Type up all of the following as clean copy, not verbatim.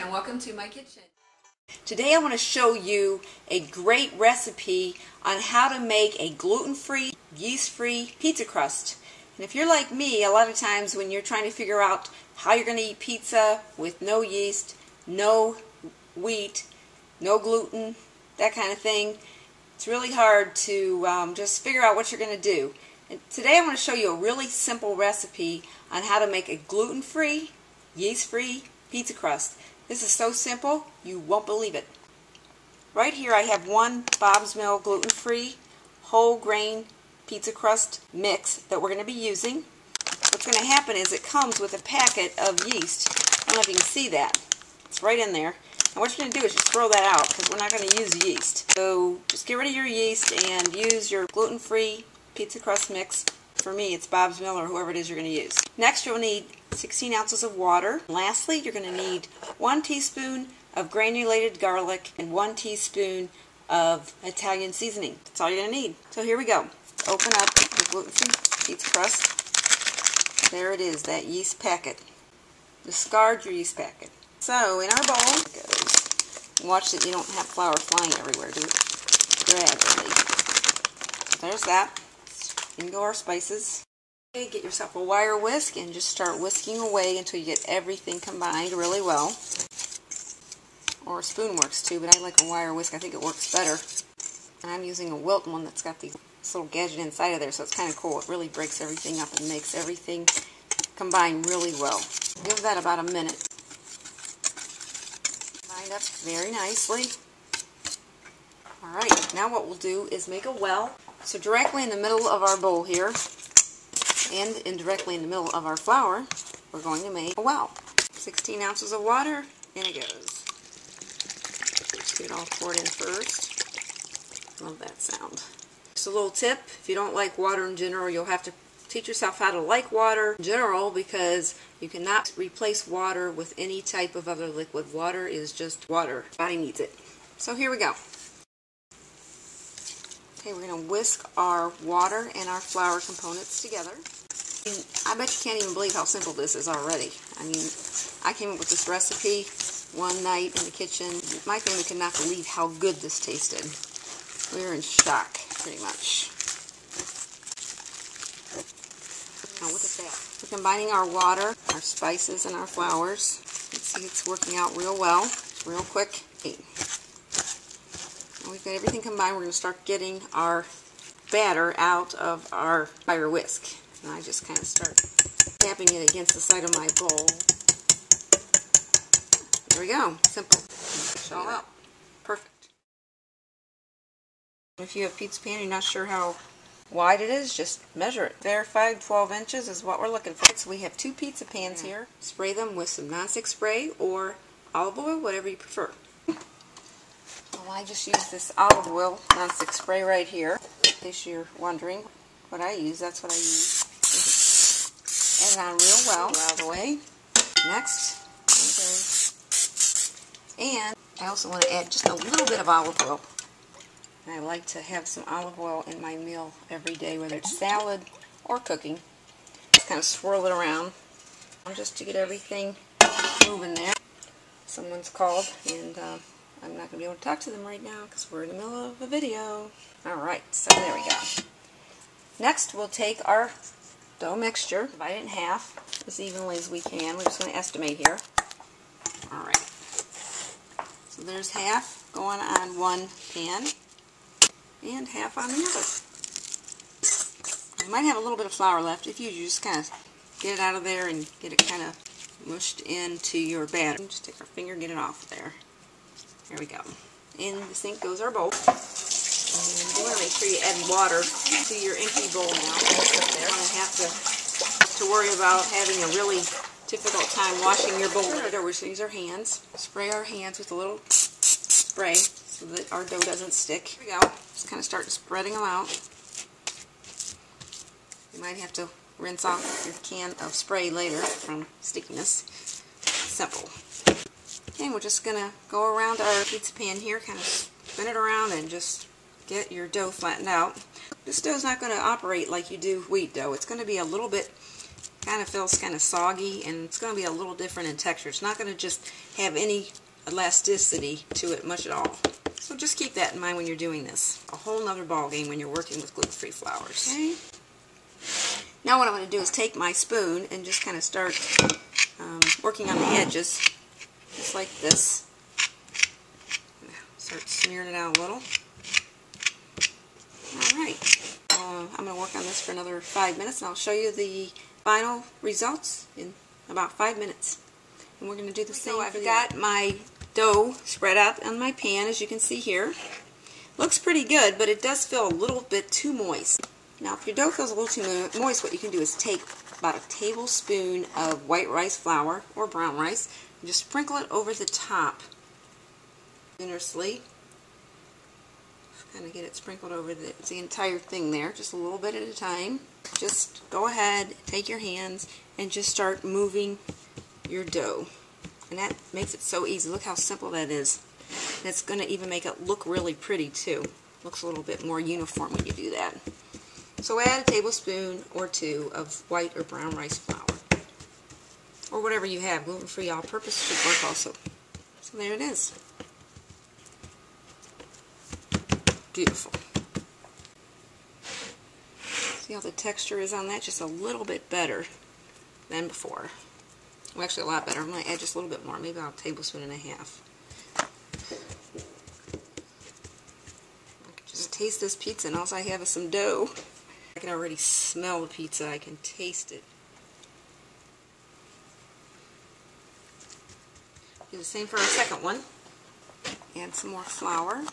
and welcome to my kitchen. Today I want to show you a great recipe on how to make a gluten-free, yeast-free pizza crust. And if you're like me, a lot of times when you're trying to figure out how you're going to eat pizza with no yeast, no wheat, no gluten, that kind of thing, it's really hard to just figure out what you're going to do. And today I want to show you a really simple recipe on how to make a gluten-free, yeast-free pizza crust. This is so simple, you won't believe it. Right here I have one Bob's Mill gluten-free whole grain pizza crust mix that we're going to be using. What's going to happen is it comes with a packet of yeast. I don't know if you can see that. It's right in there. And what you're going to do is just throw that out because we're not going to use yeast. So just get rid of your yeast and use your gluten-free pizza crust mix. For me, it's Bob's Mill or whoever it is you're going to use. Next, you'll need 16 ounces of water. Lastly, you're going to need 1 teaspoon of granulated garlic and 1 teaspoon of Italian seasoning. That's all you're going to need. So here we go. Let's open up the gluten-free pizza crust. There it is, that yeast packet. Discard your yeast packet. So in our bowl it goes. Watch that you don't have flour flying everywhere. Do it gradually. There's that. In go our spices. Okay, get yourself a wire whisk and just start whisking away until you get everything combined really well. Or a spoon works too, but I like a wire whisk. I think it works better. And I'm using a Wilton one that's got this little gadget inside of there, so it's kind of cool. It really breaks everything up and makes everything combine really well. Give that about a minute. Combined up very nicely. Alright, now what we'll do is make a well. So directly in the middle of our bowl here, and indirectly in the middle of our flour, we're going to make a well. 16 ounces of water, in it goes. Just get it all poured in first. Love that sound. Just a little tip, if you don't like water in general, you'll have to teach yourself how to like water in general because you cannot replace water with any type of other liquid. Water is just water. Body needs it. So here we go. Okay, we're going to whisk our water and our flour components together. And I bet you can't even believe how simple this is already. I mean, I came up with this recipe one night in the kitchen. My family could not believe how good this tasted. We were in shock, pretty much. Now look at that. We're combining our water, our spices, and our flours. You can see it's working out real well. It's real quick. Now we've got everything combined. We're going to start getting our batter out of our wire whisk. And I just kind of start tapping it against the side of my bowl. There we go. Simple. Push it all out. Perfect. If you have a pizza pan and you're not sure how wide it is, just measure it. Verified 12 inches is what we're looking for. So we have 2 pizza pans here. Spray them with some nonstick spray or olive oil, whatever you prefer. Well, I just use this olive oil nonstick spray right here. In case you're wondering what I use, that's what I use. Add it on real well. Out of the way. Next, and I also want to add just a little bit of olive oil. And I like to have some olive oil in my meal every day, whether it's salad or cooking. Just kind of swirl it around just to get everything moving there. Someone's called, and I'm not going to be able to talk to them right now because we're in the middle of a video. Alright, so there we go. Next, we'll take our dough mixture, divide it in half as evenly as we can. We're just going to estimate here. Alright. So there's half going on one pan and half on the other. You might have a little bit of flour left. If you just kind of get it out of there and get it kind of mushed into your batter. Just take our finger and get it off there. There we go. In the sink goes our bowl. And you want to make sure you add water to your empty bowl now. You don't have to worry about having a really difficult time washing your bowl. We're just going to use our hands. Spray our hands with a little spray so that our dough doesn't stick. Here we go. Just kind of start spreading them out. You might have to rinse off your can of spray later from stickiness. Simple. Okay, we're just going to go around our pizza pan here, kind of spin it around and just get your dough flattened out. This dough's not going to operate like you do wheat dough. It's going to be a little bit Kind of feels kind of soggy, and it's going to be a little different in texture. It's not going to just have any elasticity to it much at all. So just keep that in mind when you're doing this. A whole nother ball game when you're working with gluten-free flours. Okay. Now what I'm going to do is take my spoon and just kind of start working on the edges, just like this. Start smearing it out a little. Alright, I'm going to work on this for another 5 minutes, and I'll show you the final results in about 5 minutes. And we're going to do the same. So I've got my dough spread out on my pan, as you can see here. Looks pretty good, but it does feel a little bit too moist. Now, if your dough feels a little too moist, what you can do is take about a tablespoon of white rice flour or brown rice and just sprinkle it over the top generously. Kind of get it sprinkled over the entire thing there, just a little bit at a time. Just go ahead, take your hands, and just start moving your dough. And that makes it so easy. Look how simple that is. And it's going to even make it look really pretty too. Looks a little bit more uniform when you do that. So add a tablespoon or two of white or brown rice flour. Or whatever you have. Gluten-free all-purpose should work also. So there it is. Beautiful. See how the texture is on that? Just a little bit better than before. Well, actually a lot better. I'm going to add just a little bit more, maybe about a tablespoon and a half. I can just taste this pizza, and all I have is some dough. I can already smell the pizza. I can taste it. Do the same for our second one. Add some more flour.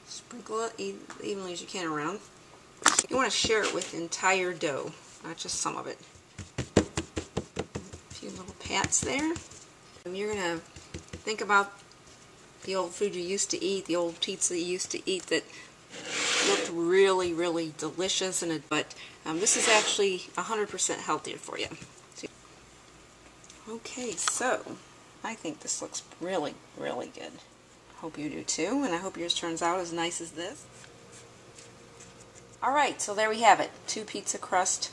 Sprinkle it evenly as you can around. You want to share it with the entire dough, not just some of it. A few little pats there. And you're going to think about the old food you used to eat, the old pizza you used to eat that looked really, really delicious, but this is actually 100% healthier for you. Okay, so I think this looks really, really good. Hope you do too, and I hope yours turns out as nice as this. Alright, so there we have it. 2 pizza crust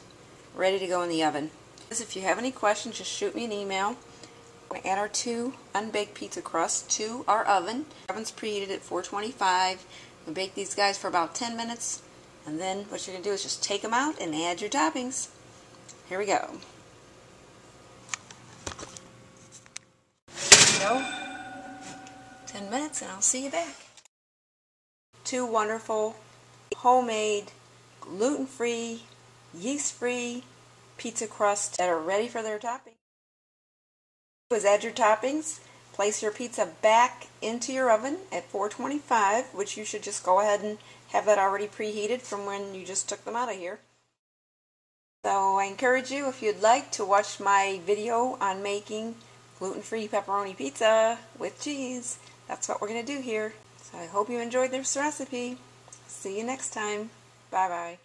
ready to go in the oven. If you have any questions, just shoot me an email. We're going to add our 2 unbaked pizza crusts to our oven. The oven's preheated at 425. We bake these guys for about 10 minutes, and then what you're going to do is just take them out and add your toppings. Here we go. There we go. 10 minutes and I'll see you back. 2 wonderful, homemade, gluten-free, yeast-free pizza crusts that are ready for their topping. Add your toppings, place your pizza back into your oven at 425, which you should just go ahead and have that already preheated from when you just took them out of here. So I encourage you, if you'd like, to watch my video on making gluten-free pepperoni pizza with cheese. That's what we're going to do here. So I hope you enjoyed this recipe. See you next time. Bye-bye.